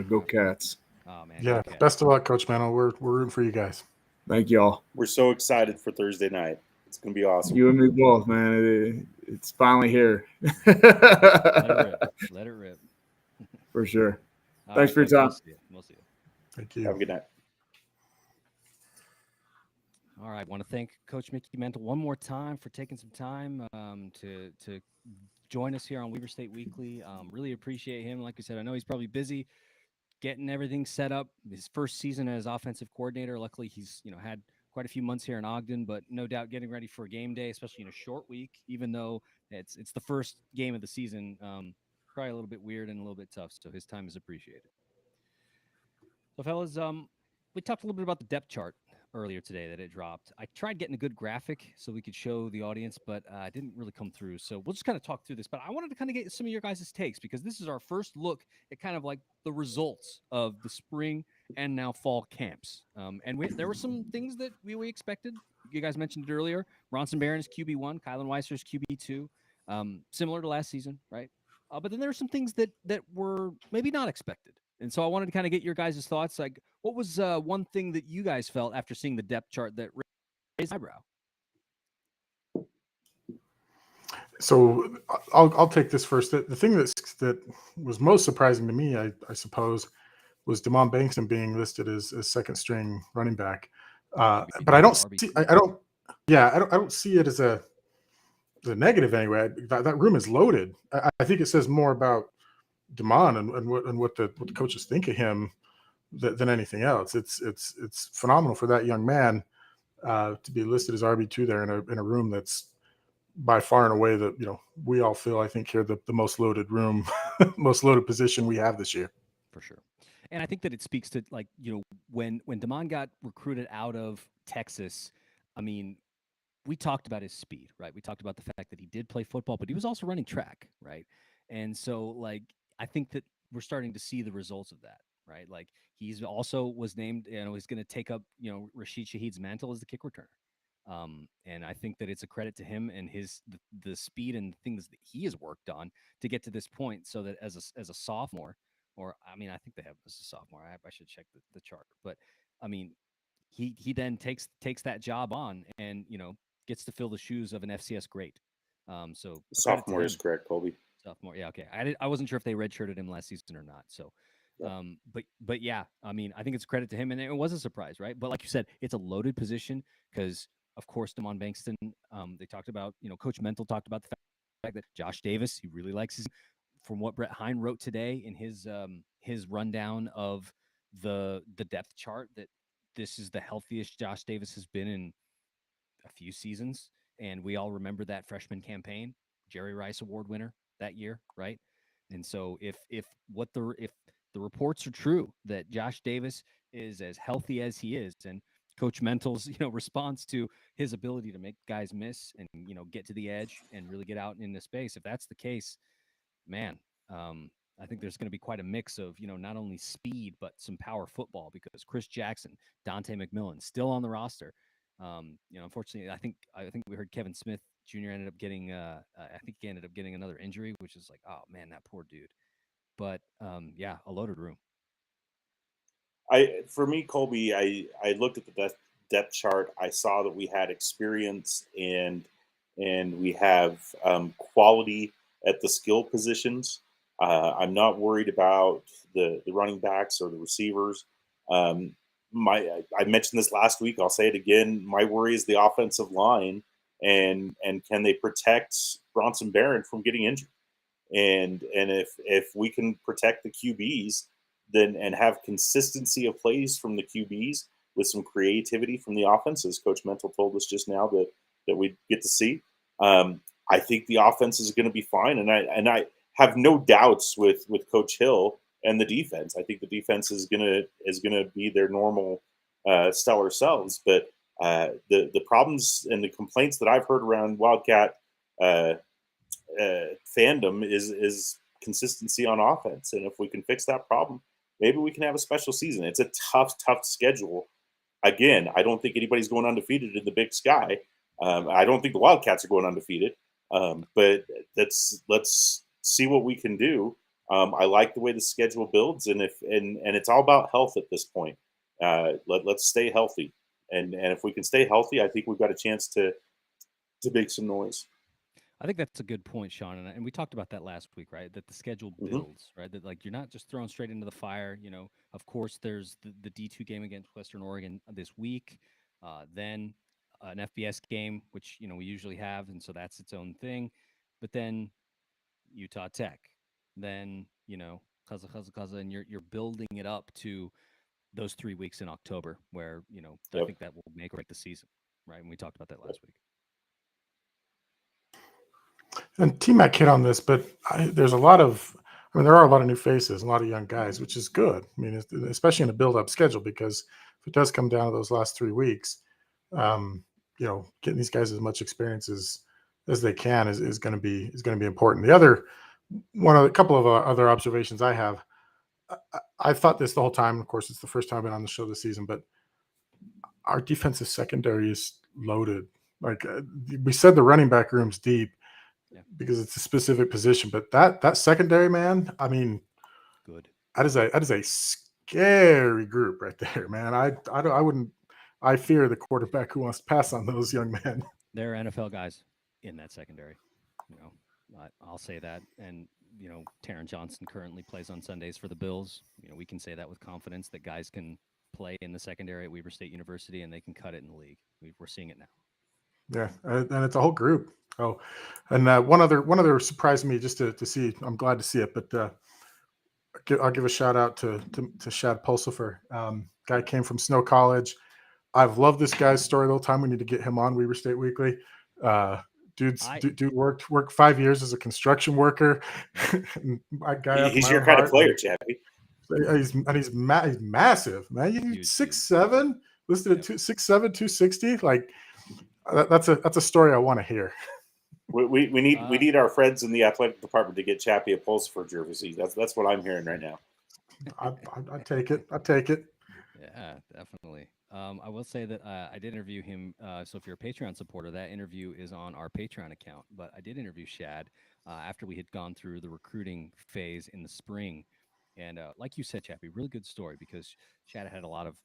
Go Cats. Oh, man. Yeah, best of luck, Coach Mano. We're rooting for you guys. Thank you all. We're so excited for Thursday night. It's going to be awesome. You and me both, man. It's finally here. Let it rip. For sure. All Thanks for your time. We'll see you. Thank you. Have a good night. All right. I want to thank Coach Mickey Mantle one more time for taking some time to join us here on Weber State Weekly. Really appreciate him. Like I said, I know he's probably busy getting everything set up. His first season as offensive coordinator. Luckily, he's had quite a few months here in Ogden, but no doubt getting ready for a game day, especially in a short week, even though it's the first game of the season. Probably a little bit weird and a little bit tough, so his time is appreciated. So, fellas, we talked a little bit about the depth chart earlier today that it dropped. I tried getting a good graphic so we could show the audience, but it didn't really come through. So we'll just kind of talk through this. But I wanted to kind of get some of your guys' takes because this is our first look at kind of like the results of the spring and now fall camps. And there were some things that we expected. You guys mentioned it earlier. Bronson Barron is QB1, Kylan Weiser is QB2, similar to last season, right? But then there were some things that were maybe not expected. And so I wanted to kind of get your guys' thoughts. Like, what was one thing that you guys felt after seeing the depth chart that raised eyebrow? So I'll take this first. The thing that was most surprising to me, I suppose, was Damon Bankson being listed as second string running back. But I don't see. I don't. Yeah, I don't see it as a negative anyway. That room is loaded. I think it says more about Damon and what the coaches think of him than anything else. It's phenomenal for that young man to be listed as RB2 there in a room that's by far and away we all feel, I think, here the most loaded room, most loaded position we have this year. For sure. And I think that it speaks to, like, when Damon got recruited out of Texas, I mean, we talked about his speed, right? We talked about the fact that he did play football, but he was also running track, right? And so, like, I think that we're starting to see the results of that, right? Like, he's also was named, he's going to take up, Rashid Shaheed's mantle as the kick returner. And I think that it's a credit to him and the speed and things that he has worked on to get to this point, so that as a sophomore, or I mean, I think they have as a sophomore. I should check the chart, but I mean, he then takes that job on, and gets to fill the shoes of an FCS great. So a credit to Sophomore him. is correct, Colby. Sophomore, yeah, okay. I wasn't sure if they redshirted him last season or not. So, but yeah, I mean, I think it's credit to him, and it was a surprise, right? But like you said, it's a loaded position because, of course, Damon Bankston. They talked about, Coach Mental talked about the fact that Josh Davis, he really likes his. From what Brett Hine wrote today in his rundown of the depth chart, that this is the healthiest Josh Davis has been in a few seasons, and we all remember that freshman campaign, Jerry Rice Award winner that year, right? And so if the reports are true that Josh Davis is as healthy as he is, and Coach Mental's response to his ability to make guys miss and get to the edge and really get out into space, if that's the case, man, I think there's going to be quite a mix of, not only speed, but some power football, because Chris Jackson, Dante McMillan still on the roster. Unfortunately, I think we heard Kevin Smith Jr. ended up getting, I think he ended up getting another injury, which is like, oh man, that poor dude. But yeah, a loaded room. For me, Colby, I looked at the depth chart. I saw that we had experience and we have quality at the skill positions. I'm not worried about the running backs or the receivers. I mentioned this last week. I'll say it again. My worry is the offensive line, and can they protect Bronson Barron from getting injured? And if we can protect the QBs, then and have consistency of plays from the QBs with some creativity from the offense, as Coach Mental told us just now that we get to see. I think the offense is going to be fine, and I have no doubts with Coach Hill and the defense. I think the defense is gonna be their normal stellar selves. But the problems and the complaints that I've heard around Wildcat fandom is consistency on offense, and if we can fix that problem, maybe we can have a special season. It's a tough schedule. Again, I don't think anybody's going undefeated in the Big Sky. I don't think the Wildcats are going undefeated. But let's see what we can do. I like the way the schedule builds, and it's all about health at this point. Let's stay healthy, and if we can stay healthy, I think we've got a chance to make some noise. I think that's a good point, Sean, and we talked about that last week, right? That the schedule builds, right? That, like, you're not just thrown straight into the fire. Of course, there's the D2 game against Western Oregon this week, then an FBS game, which we usually have, and so that's its own thing. But then Utah Tech, then Kaza, and you're building it up to those 3 weeks in October, where I think that will make or break the season, right? And we talked about that last week. And T-Mac hit on this, but there are a lot of new faces, a lot of young guys, which is good. I mean, especially in a build-up schedule, because if it does come down to those last 3 weeks, getting these guys as much experience as they can is going to be important. A couple of other observations I have. I thought this the whole time. Of course, it's the first time I've been on the show this season, but our defensive secondary is loaded. Like we said, the running back room's deep. Yeah. Because it's a specific position, but that secondary, man, I mean, good. That is a scary group right there, man. I fear the quarterback who wants to pass on those young men. There are NFL guys in that secondary. I'll say that. And Taron Johnson currently plays on Sundays for the Bills. We can say that with confidence, that guys can play in the secondary at Weber State University, and they can cut it in the league. We're seeing it now. Yeah, and it's a whole group. Oh, and one other surprised me just to see. I'm glad to see it, but I'll give a shout out to Shad Pulsifer. Guy came from Snow College. I've loved this guy's story the whole time. We need to get him on Weber State Weekly. Dude worked 5 years as a construction worker. He's your kind of player, Chappie. He's massive, man. He's 6'7", listed at 6'7", 260. Like that's a story I want to hear. We need our friends in the athletic department to get Chappie a Pulsifer jersey. That's what I'm hearing right now. I take it. I take it. Yeah, definitely. I will say that I did interview him. So if you're a Patreon supporter, that interview is on our Patreon account. But I did interview Shad after we had gone through the recruiting phase in the spring. And like you said, Chappie, really good story because Shad had a lot of,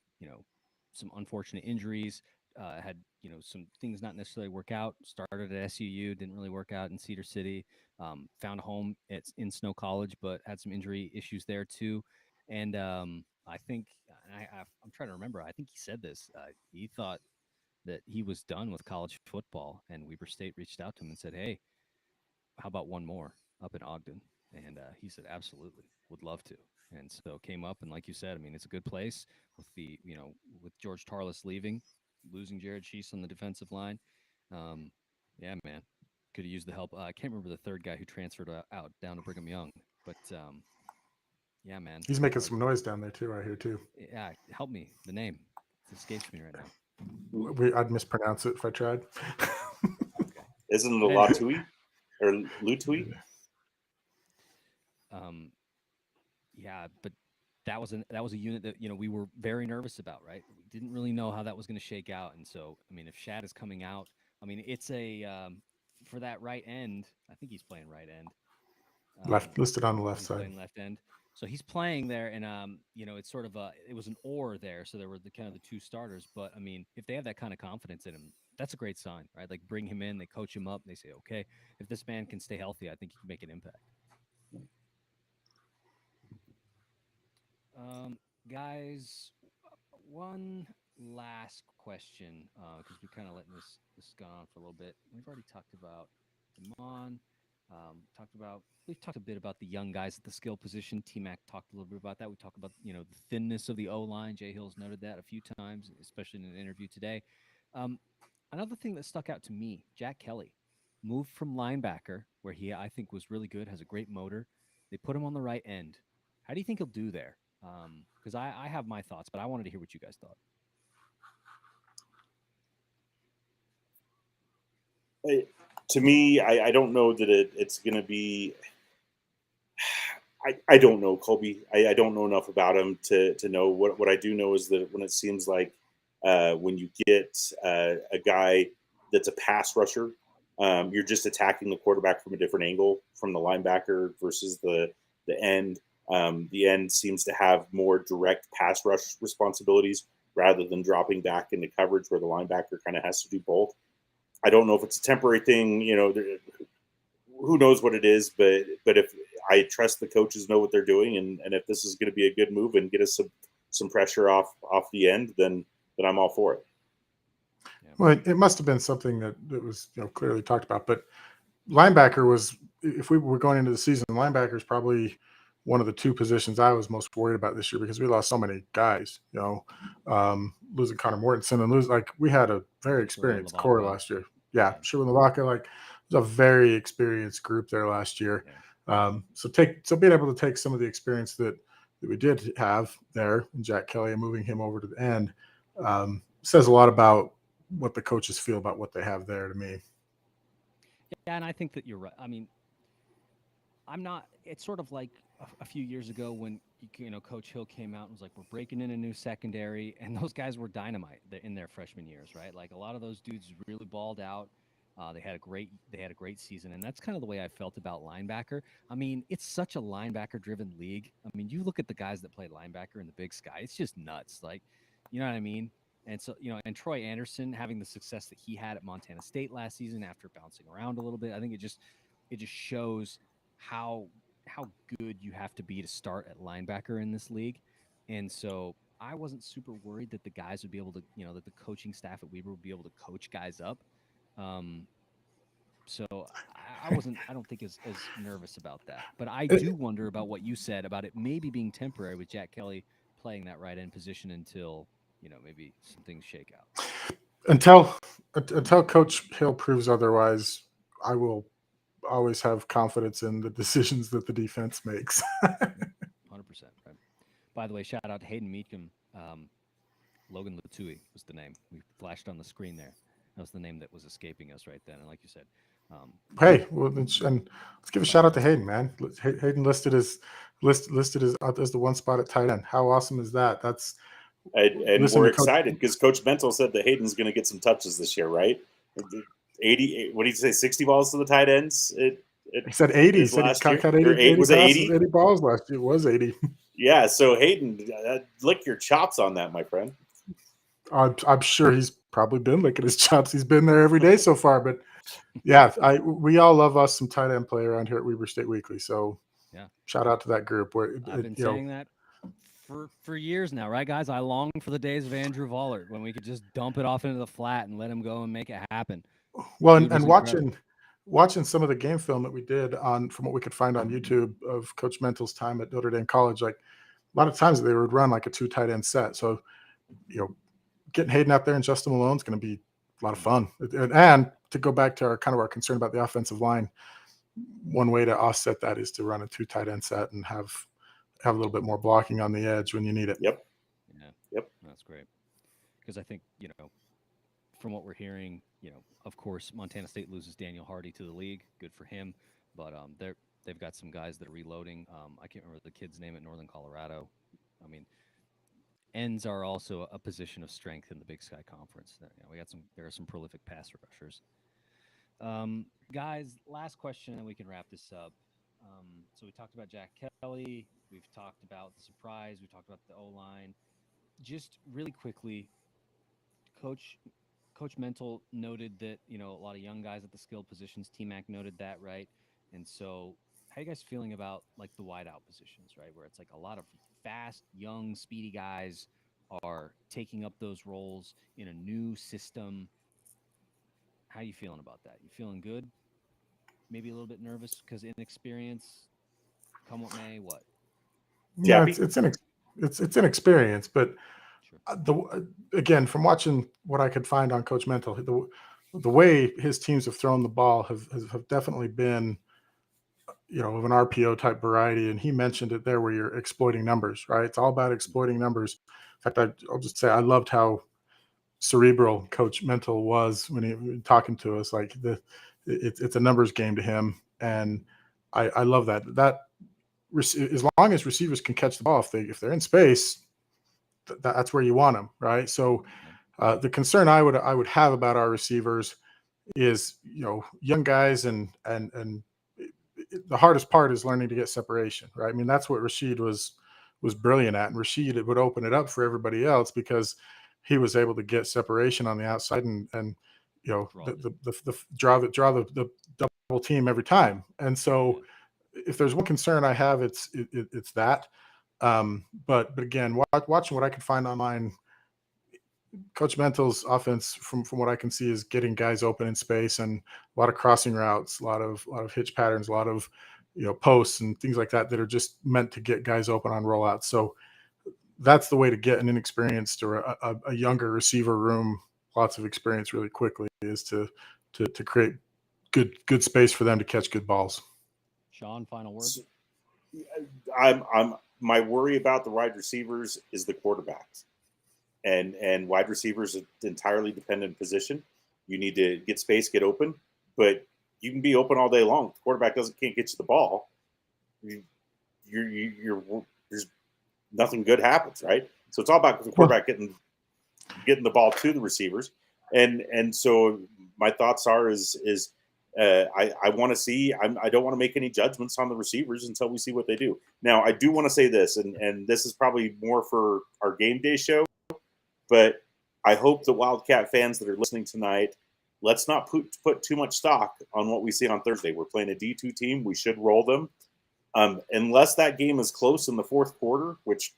some unfortunate injuries, had, some things not necessarily work out, started at SUU, didn't really work out in Cedar City, found a home in Snow College, but had some injury issues there too. And I think I'm trying to remember. I think he said this. He thought that he was done with college football, and Weber State reached out to him and said, "Hey, how about one more up in Ogden?" And he said, "Absolutely, would love to." And so came up, and like you said, I mean, it's a good place with with George Tarlas leaving, losing Jared Sheese on the defensive line. Yeah, man, could have used the help. I can't remember the third guy who transferred out down to Brigham Young, but yeah, man. He's making some noise down there too. I hear too. Yeah, help me. The name it escapes me right now. I'd mispronounce it if I tried. Okay. Isn't it a Latui or Lutui? Yeah, but that was a unit that we were very nervous about, right? We didn't really know how that was going to shake out, and so I mean, if Shad is coming out, I mean, it's a for that right end. I think he's playing right end. Left listed on the left He's side. playing left end. So he's playing there, and it's sort of it was an or there, so there were the kind of the two starters. But I mean, if they have that kind of confidence in him, that's a great sign, right? Like bring him in, they coach him up, and they say, okay, if this man can stay healthy, I think he can make an impact. Guys, one last question because we kind of letting this go on for a little bit. We've already talked about Damon. We've talked a bit about the young guys at the skill position. T-Mac talked a little bit about that. We talked about the thinness of the O-line. Jay Hill's noted that a few times, especially in an interview today. Another thing that stuck out to me, Jack Kelly moved from linebacker, where he I think was really good, has a great motor. They put him on the right end. How do you think he'll do there? Because I have my thoughts, but I wanted to hear what you guys thought. To me, I don't know that it's going to be. I don't know, Colby. I don't know enough about him to know. What I do know is that when it seems like when you get a guy that's a pass rusher, you're just attacking the quarterback from a different angle from the linebacker versus the end. The end seems to have more direct pass rush responsibilities rather than dropping back into coverage where the linebacker kind of has to do both. I don't know if it's a temporary thing, who knows what it is, but if I trust the coaches know what they're doing, and if this is going to be a good move and get us some pressure off the end, then I'm all for it. Well, it must have been something that was clearly talked about, but linebacker was, if we were going into the season, linebacker is probably one of the two positions I was most worried about this year because we lost so many guys, losing Connor Mortensen and we had a very experienced core last year. Yeah. Sherwood Lavaka, it was a very experienced group there last year. Yeah. So being able to take some of the experience that we did have there in Jack Kelly and moving him over to the end says a lot about what the coaches feel about what they have there to me. Yeah, and I think that you're right. I mean, it's sort of like a few years ago when Coach Hill came out and was like, we're breaking in a new secondary, and those guys were dynamite in their freshman years, right? Like a lot of those dudes really balled out. They had a great season, and that's kind of the way I felt about linebacker. I mean, it's such a linebacker-driven league. I mean, you look at the guys that play linebacker in the Big Sky; it's just nuts. Like, you know what I mean? And so, and Troy Anderson having the success that he had at Montana State last season after bouncing around a little bit, I think it just shows how good you have to be to start at linebacker in this league. And so I wasn't super worried that the guys would be able to, that the coaching staff at Weber would be able to coach guys up. So I don't think as nervous about that. But I do wonder about what you said about it maybe being temporary with Jack Kelly playing that right end position until, maybe some things shake out. Until Coach Hill proves otherwise, I will always have confidence in the decisions that the defense makes. 100%. Right. By the way, shout out to Hayden Meacham. Logan Latui was the name. We flashed on the screen there. That was the name that was escaping us right then. And like you said, hey, well, and let's give a shout out to Hayden, man. Hayden listed as the one spot at tight end. How awesome is that? That's and we're excited because Coach Mental said that Hayden's going to get some touches this year, right? 80. What did he say? 60 balls to the tight ends. He said 80. He said he caught 80. Was it 80? 80 balls last year. It was 80. Yeah. So Hayden, lick your chops on that, my friend. I'm sure he's probably been licking his chops. He's been there every day so far. But yeah, we all love us some tight end play around here at Weber State Weekly. So yeah, shout out to that group. I've been saying that for years now, right, guys? I long for the days of Andrew Vollert when we could just dump it off into the flat and let him go and make it happen. Well, and watching some of the game film that we did from what we could find on YouTube of Coach Mental's time at Notre Dame College, like a lot of times they would run like a 2 tight end set. So, getting Hayden out there and Justin Malone is going to be a lot of fun. And to go back to our concern about the offensive line, one way to offset that is to run a 2 tight end set and have a little bit more blocking on the edge when you need it. Yep. Yeah. Yep. That's great. Because I think, from what we're hearing, of course, Montana State loses Daniel Hardy to the league. Good for him. But they've got some guys that are reloading. I can't remember the kid's name at Northern Colorado. I mean, ends are also a position of strength in the Big Sky Conference. There are some prolific pass rushers. Guys, last question, and we can wrap this up. So we talked about Jack Kelly. We've talked about the surprise. We talked about the O-line. Just really quickly, Coach Mental noted that, a lot of young guys at the skill positions. T Mac noted that, right? And so how are you guys feeling about like the wideout positions, right? Where it's like a lot of fast, young, speedy guys are taking up those roles in a new system. How are you feeling about that? You feeling good? Maybe a little bit nervous because inexperience. Come what may, what? Yeah, it's an experience, but Sure. Again, from watching what I could find on Coach Mental, the way his teams have thrown the ball have definitely been, of an RPO type variety. And he mentioned it there where you're exploiting numbers, right? It's all about exploiting numbers. In fact, I'll just say I loved how cerebral Coach Mental was when he was talking to us. Like it's a numbers game to him, and I love that. As long as receivers can catch the ball, if they're in space, that's where you want them, right? So the concern I would have about our receivers is, young guys and the hardest part is learning to get separation, right? I mean, that's what Rashid was brilliant at, and Rashid would open it up for everybody else because he was able to get separation on the outside and draw the double team every time. And so if there's one concern I have, it's that. But again, watching what I could find online, Coach Mental's offense, from what I can see, is getting guys open in space and a lot of crossing routes, a lot of hitch patterns, a lot of posts and things like that are just meant to get guys open on rollouts. So that's the way to get an inexperienced or a younger receiver room, lots of experience really quickly, is to create good space for them to catch good balls. Sean, final words. My worry about the wide receivers is the quarterbacks, and wide receivers are entirely dependent position. You need to get space, get open, but you can be open all day long. If the quarterback can't get you the ball, there's nothing good happens, right? So it's all about the quarterback getting the ball to the receivers, and so my thoughts are I want to see. I don't want to make any judgments on the receivers until we see what they do. Now, I do want to say this, and this is probably more for our game day show, but I hope the Wildcat fans that are listening tonight, let's not put too much stock on what we see on Thursday. We're playing a D2 team. We should roll them. Unless that game is close in the fourth quarter, which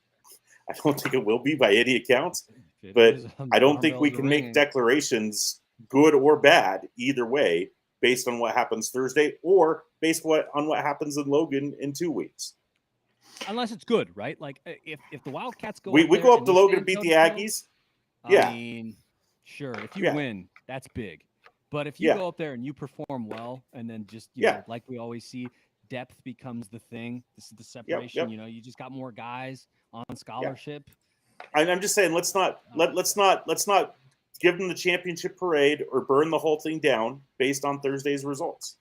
I don't think it will be by any account. If it But is, I don't alarm think we bells are can make ringing. declarations, good or bad, either way, based on what happens Thursday or based on what happens in Logan in 2 weeks. Unless it's good, right? Like if the Wildcats go We up go there up and to we Logan and stand beat the toe-to-toe, Aggies. I Yeah. mean, sure. If you Yeah. win, that's big. But if you Yeah. go up there and you perform well, and then just Yeah. know, like we always see, depth becomes the thing. This is the Yep. separation. Yep. You know, you just got more guys on scholarship. I'm just saying, let's not give them the championship parade or burn the whole thing down based on Thursday's results.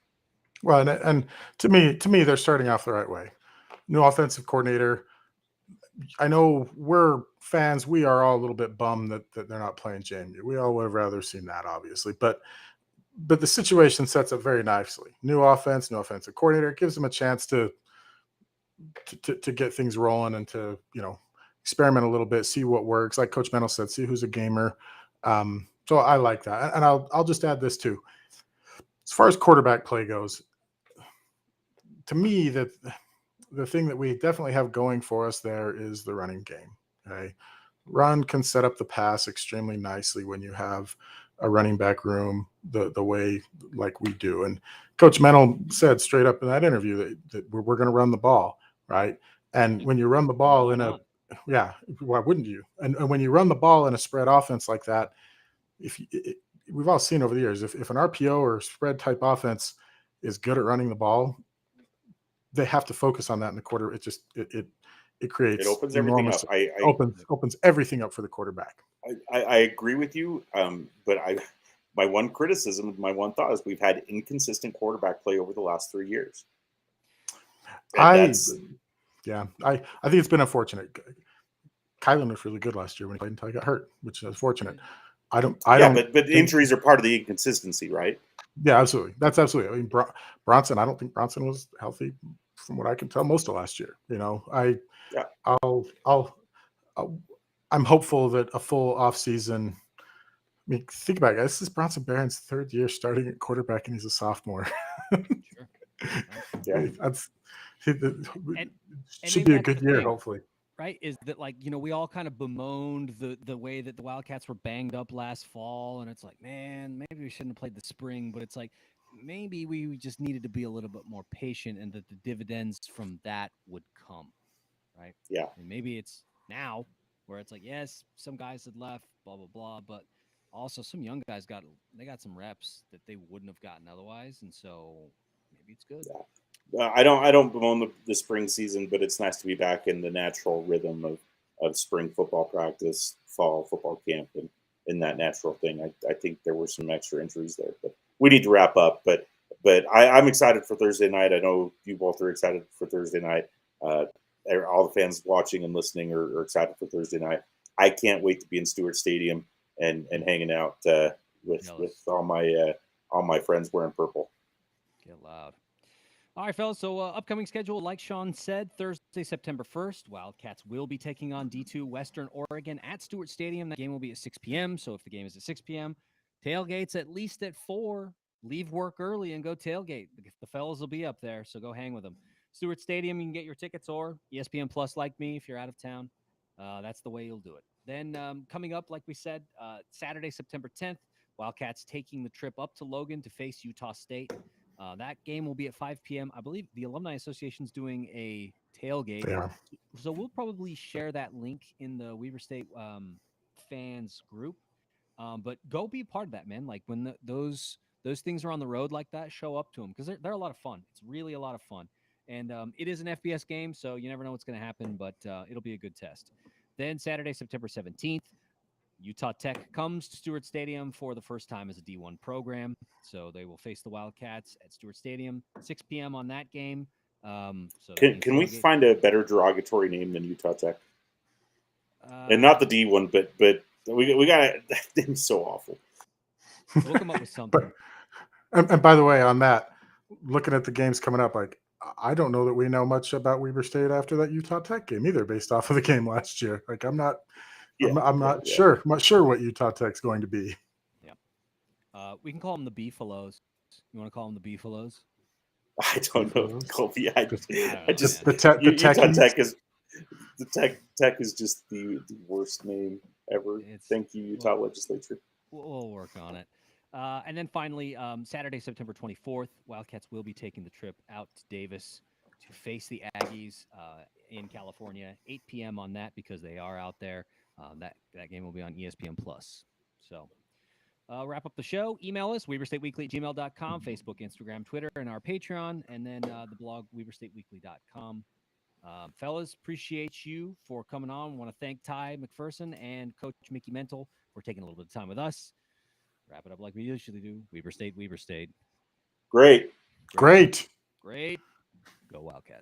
Well, and to me, they're starting off the right way. New offensive coordinator. I know we're fans. We are all a little bit bummed that they're not playing Jamie. We all would have rather seen that, obviously. But the situation sets up very nicely. New offense, new offensive coordinator. It gives them a chance to get things rolling and to, experiment a little bit, see what works. Like Coach Mennel said, see who's a gamer. So I like that. And I'll just add this too. As far as quarterback play goes, to me, that the thing that we definitely have going for us there is the running game. Okay. Run can set up the pass extremely nicely when you have a running back room the way like we do. And Coach Mennel said straight up in that interview that we're going to run the ball, right? And when you run the ball Why not? why wouldn't you? And when you run the ball in a spread offense like that, we've all seen over the years, if an RPO or spread type offense is good at running the ball, they have to focus on that in the quarter. It creates, it opens everything up. Opens everything up for the quarterback. I agree with you, but my one criticism, my one thought is we've had inconsistent quarterback play over the last 3 years. I think it's been unfortunate. Kylan was really good last year when he played until he got hurt, which is unfortunate. But injuries are part of the inconsistency, right? Yeah, absolutely. That's absolutely. I mean, Bronson. I don't think Bronson was healthy, from what I can tell, most of last year. I'm hopeful that a full offseason. I mean, think about it, guys. This is Bronson Barron's 3rd year starting at quarterback, and he's a sophomore. Sure. Yeah. Should be a good year, hopefully. Right? Is that we all kind of bemoaned the way that the Wildcats were banged up last fall, and it's like, man, maybe we shouldn't have played the spring, but it's like maybe we just needed to be a little bit more patient, and that the dividends from that would come, right? Yeah. And maybe it's now where it's like, yes, some guys had left, blah blah blah, but also some young guys got some reps that they wouldn't have gotten otherwise, and so maybe it's good. Yeah. I don't bemoan the spring season, but it's nice to be back in the natural rhythm of spring football practice, fall football camp, and in that natural thing. I think there were some extra injuries there, but we need to wrap up. But I'm excited for Thursday night. I know you both are excited for Thursday night. All the fans watching and listening are excited for Thursday night. I can't wait to be in Stewart Stadium and hanging out with all my friends wearing purple. Get loud. All right, fellas. So upcoming schedule, like Sean said, Thursday, September 1st, Wildcats will be taking on D2 Western Oregon at Stewart Stadium. That game will be at 6 p.m. So if the game is at 6 p.m., tailgates at least at 4. Leave work early and go tailgate. The fellas will be up there, so go hang with them. Stewart Stadium, you can get your tickets, or ESPN Plus like me if you're out of town. That's the way you'll do it. Then coming up, like we said, Saturday, September 10th, Wildcats taking the trip up to Logan to face Utah State. That game will be at 5 p.m. I believe the Alumni Association is doing a tailgate. They are. So we'll probably share that link in the Weber State fans group. But go be a part of that, man. Like when those things are on the road like that, show up to them because they're a lot of fun. It's really a lot of fun. And it is an FBS game, so you never know what's going to happen, but it'll be a good test. Then Saturday, September 17th, Utah Tech comes to Stewart Stadium for the first time as a D1 program. So they will face the Wildcats at Stewart Stadium, 6 p.m. on that game. Can we find a better derogatory name than Utah Tech? And not the D1, but we got it. That name's so awful. We'll come up with something. And by the way, on that, looking at the games coming up, like I don't know that we know much about Weber State after that Utah Tech game either, based off of the game last year. Like I'm not sure. I'm not sure what Utah Tech's going to be. Yeah. We can call them the Beefaloes. You want to call them the Beefaloes? I don't know, Colby. Utah the Tech is The tech is just the worst name ever. Thank you, Utah legislature. We'll work on it. And then finally, Saturday, September 24th, Wildcats will be taking the trip out to Davis to face the Aggies in California. 8 p.m. on that because they are out there. That game will be on ESPN Plus. So wrap up the show. Email us, WeberStateWeekly@gmail.com, Facebook, Instagram, Twitter, and our Patreon, and then the blog, WeberStateWeekly.com. Fellas, appreciate you for coming on. Want to thank Ty MacPherson and Coach Mickey Mental for taking a little bit of time with us. Wrap it up like we usually do. Weber State. Great. Great. Go Wildcats.